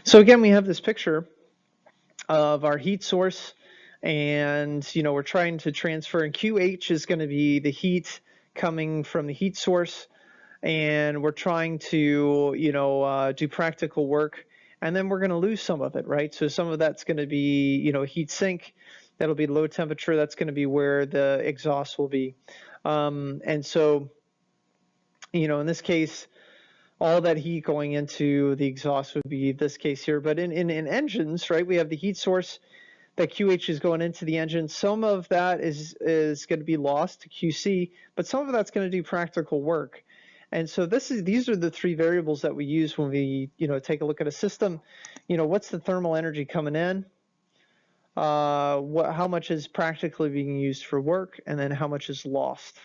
So again, we have this picture of our heat source, and we're trying to transfer, and QH is going to be the heat coming from the heat source, and we're trying to do practical work, and then we're going to lose some of it, right? So some of that's going to be heat sink, that'll be low temperature, that's going to be where the exhaust will be, and so in this case, all that heat going into the exhaust would be this case here. But in engines, right, we have the heat source that QH is going into the engine. Some of that is going to be lost to QC, but some of that's going to do practical work. And so these are the three variables that we use when we take a look at a system. What's the thermal energy coming in? How much is practically being used for work, and then how much is lost.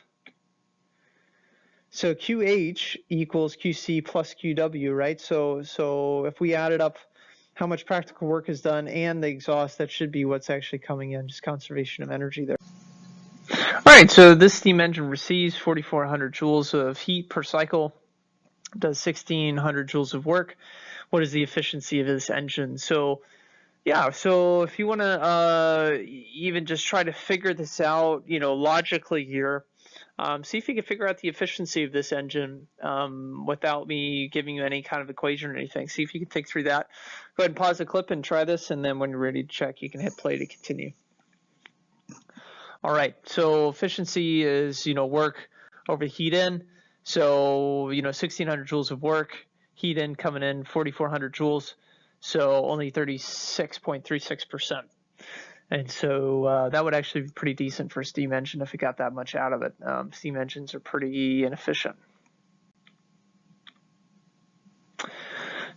So QH equals QC plus QW, right? So if we added up how much practical work is done and the exhaust, that should be what's actually coming in, just conservation of energy there. All right, so this steam engine receives 4,400 joules of heat per cycle, does 1,600 joules of work. What is the efficiency of this engine? So yeah, so if you want to even just try to figure this out, logically here, see if you can figure out the efficiency of this engine without me giving you any kind of equation or anything. See if you can think through that. Go ahead and pause the clip and try this, and then when you're ready to check, you can hit play to continue. All right, so efficiency is, work over heat in. So, 1,600 joules of work, heat in coming in 4,400 joules. So only 36.36%. And so that would actually be pretty decent for a steam engine if it got that much out of it. Steam engines are pretty inefficient.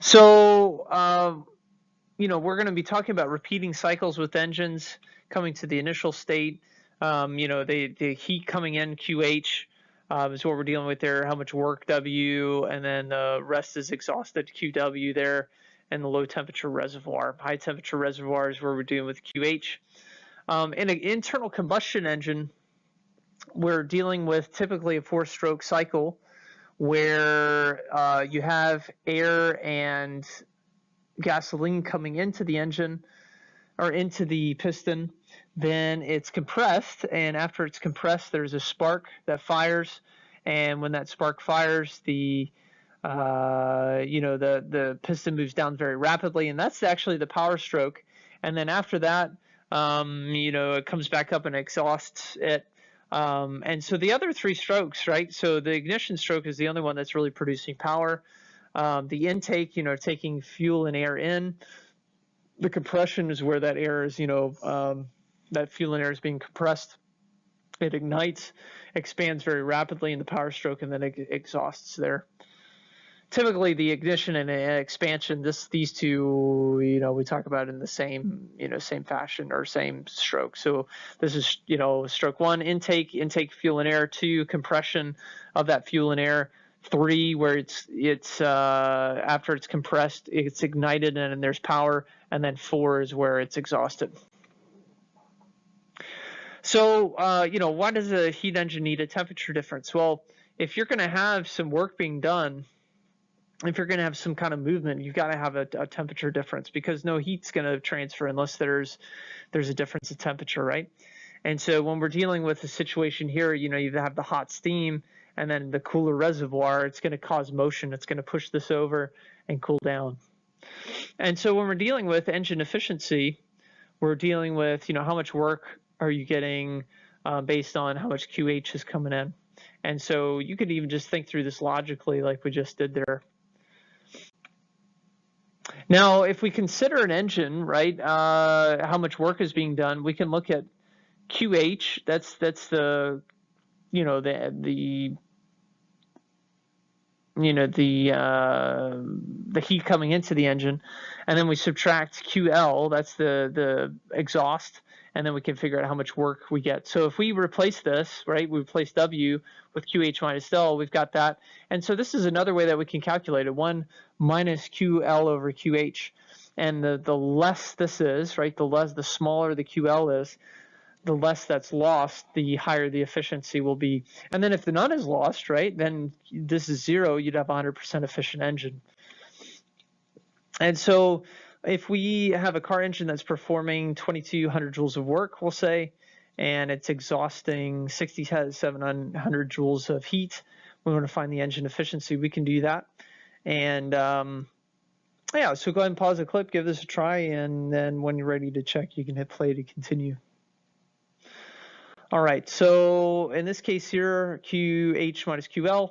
So, we're going to be talking about repeating cycles with engines coming to the initial state. The heat coming in, QH, is what we're dealing with there, how much work, W, and then the rest is exhausted, QW there, and the low temperature reservoir. High temperature reservoir is where we're dealing with QH. In an internal combustion engine, we're dealing with typically a 4-stroke cycle where you have air and gasoline coming into the engine or into the piston. Then it's compressed, and after it's compressed, there's a spark that fires, and when that spark fires, the piston moves down very rapidly, and that's actually the power stroke. And then after that, it comes back up and exhausts it. And so the other 3 strokes, right? So the ignition stroke is the only one that's really producing power. The intake, taking fuel and air in. The compression is where that air is, that fuel and air is being compressed. It ignites, expands very rapidly in the power stroke, and then it exhausts there. Typically, the ignition and expansion, these two, we talk about in the same, same fashion or same stroke. So this is, stroke 1, intake fuel and air. 2, compression of that fuel and air. 3, where it's after it's compressed, it's ignited and there's power. And then 4 is where it's exhausted. So, why does a heat engine need a temperature difference? Well, if you're going to have some work being done, if you're going to have some kind of movement, you've got to have a temperature difference, because no heat's going to transfer unless there's a difference in temperature, right? And so when we're dealing with a situation here, you have the hot steam and then the cooler reservoir, it's going to cause motion. It's going to push this over and cool down. And so when we're dealing with engine efficiency, we're dealing with, how much work are you getting based on how much QH is coming in. And so you could even just think through this logically like we just did there. Now, if we consider an engine, right, how much work is being done, we can look at QH. That's the the heat coming into the engine, and then we subtract QL. That's the exhaust, and then we can figure out how much work we get. So if we replace this, right, we replace W with QH minus L, we've got that. And so this is another way that we can calculate it, 1 minus QL over QH. And the less this is, right, the smaller the QL is, the less that's lost, the higher the efficiency will be. And then if the none is lost, right, then this is 0, you'd have a 100% efficient engine. And so if we have a car engine that's performing 2200 joules of work, we'll say, and it's exhausting 6700 joules of heat, we want to find the engine efficiency, we can do that. And yeah, so go ahead and pause the clip, give this a try, and then when you're ready to check, you can hit play to continue. All right, so in this case here, QH minus QL.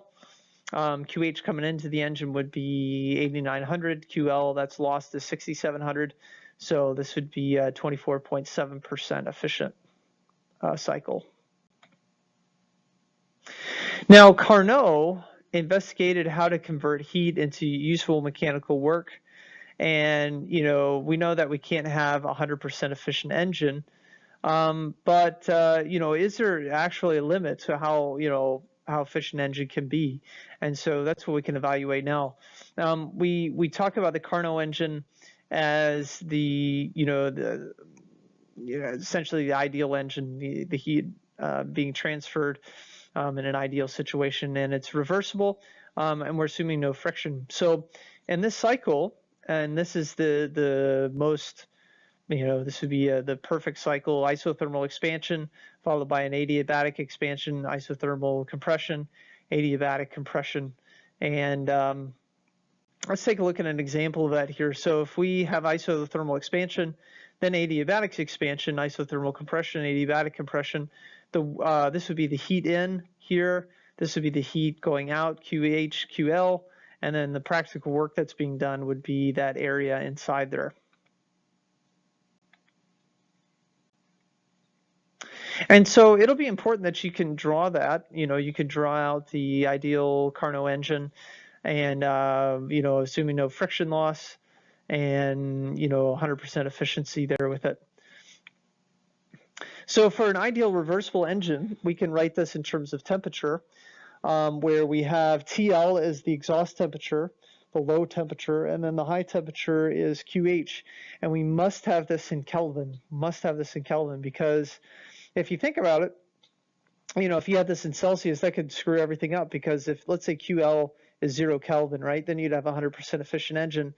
QH coming into the engine would be 8900. QL, that's lost, is 6700. So this would be 24.7% efficient cycle. Now, Carnot investigated how to convert heat into useful mechanical work. And, you know, we know that we can't have a 100% efficient engine. But you know, is there actually a limit to how, you know, how efficient an engine can be? And so that's what we can evaluate now. We talk about the Carnot engine as the, you know, essentially the ideal engine, the heat being transferred in an ideal situation, and it's reversible, and we're assuming no friction. So in this cycle, and this is the most, you know, this would be the perfect cycle: isothermal expansion followed by an adiabatic expansion, isothermal compression, adiabatic compression. And let's take a look at an example of that here. So if we have isothermal expansion, then adiabatic expansion, isothermal compression, adiabatic compression, this would be the heat in here. This would be the heat going out, QH, QL, and then the practical work that's being done would be that area inside there. And so it'll be important that you can draw that, you know, you can draw out the ideal Carnot engine and, you know, assuming no friction loss and, you know, 100% efficiency there with it. So for an ideal reversible engine, we can write this in terms of temperature, where we have TL as the exhaust temperature, the low temperature, and then the high temperature is QH. And we must have this in Kelvin, because if you think about it, you know, if you had this in Celsius, that could screw everything up, because if, let's say, QL is 0 Kelvin, right, then you'd have a 100% efficient engine.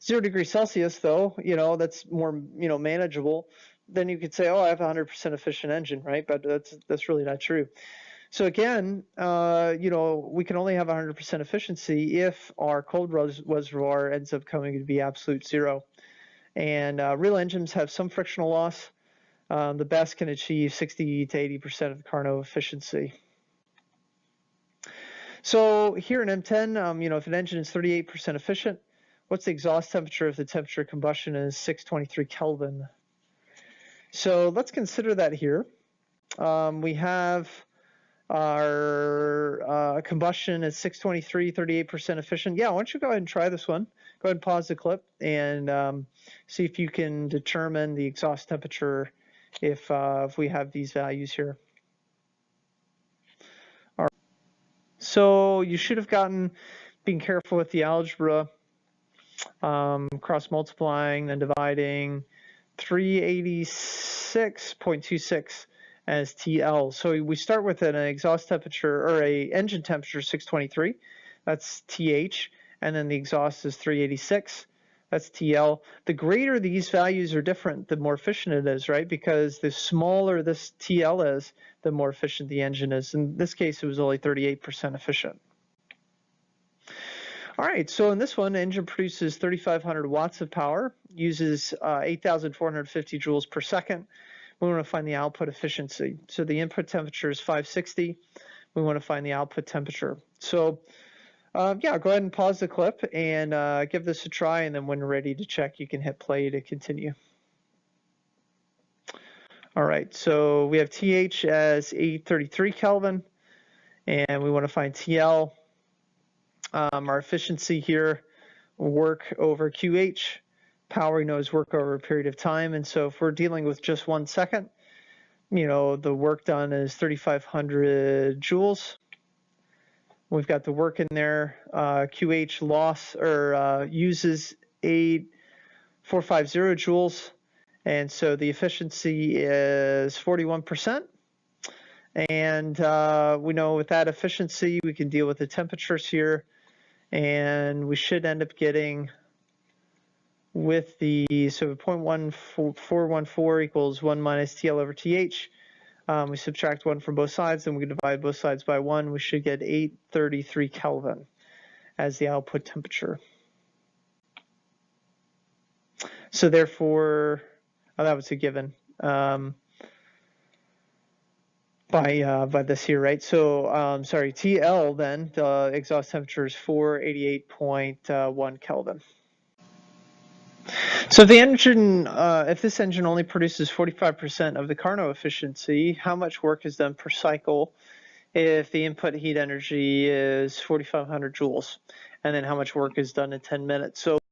0 degrees Celsius, though, you know, that's more, you know, manageable. Then you could say, oh, I have a 100% efficient engine, right? But that's really not true. So again, you know, we can only have 100% efficiency if our cold reservoir ends up coming to be absolute 0. And real engines have some frictional loss. The best can achieve 60 to 80% of the Carnot efficiency. So here in M10, you know, if an engine is 38% efficient, what's the exhaust temperature if the temperature of combustion is 623 Kelvin? So let's consider that here. We have our combustion is 623, 38% efficient. Yeah, why don't you go ahead and try this one? Go ahead and pause the clip and see if you can determine the exhaust temperature if we have these values here. All right. So you should have gotten, being careful with the algebra, cross multiplying, then dividing 386.26 as TL. So we start with an exhaust temperature, or a engine temperature, 623. That's TH. And then the exhaust is 386. That's TL. The greater these values are different, the more efficient it is, right? Because the smaller this TL is, the more efficient the engine is. In this case, it was only 38% efficient. All right, so in this one, the engine produces 3,500 watts of power, uses 8,450 joules per second. We want to find the output efficiency. So the input temperature is 560. We want to find the output temperature. So yeah, go ahead and pause the clip and give this a try, and then when ready to check, you can hit play to continue. All right, so we have TH as 833 Kelvin, and we want to find TL. Our efficiency here, work over QH. Power, we know, is work over a period of time, and so if we're dealing with just 1 second, you know, the work done is 3,500 joules. We've got the work in there. QH loss, or uses 8,450 joules, and so the efficiency is 41%. And we know with that efficiency, we can deal with the temperatures here, and we should end up getting with the, so 0.1414 equals 1 minus TL over TH. We subtract 1 from both sides, and we divide both sides by 1. We should get 833 Kelvin as the output temperature. So therefore, that was a given by this here, right? So sorry, TL then, the exhaust temperature is 488.1 Kelvin. So if the engine, if this engine only produces 45% of the Carnot efficiency, how much work is done per cycle if the input heat energy is 4,500 joules? And then how much work is done in 10 minutes? So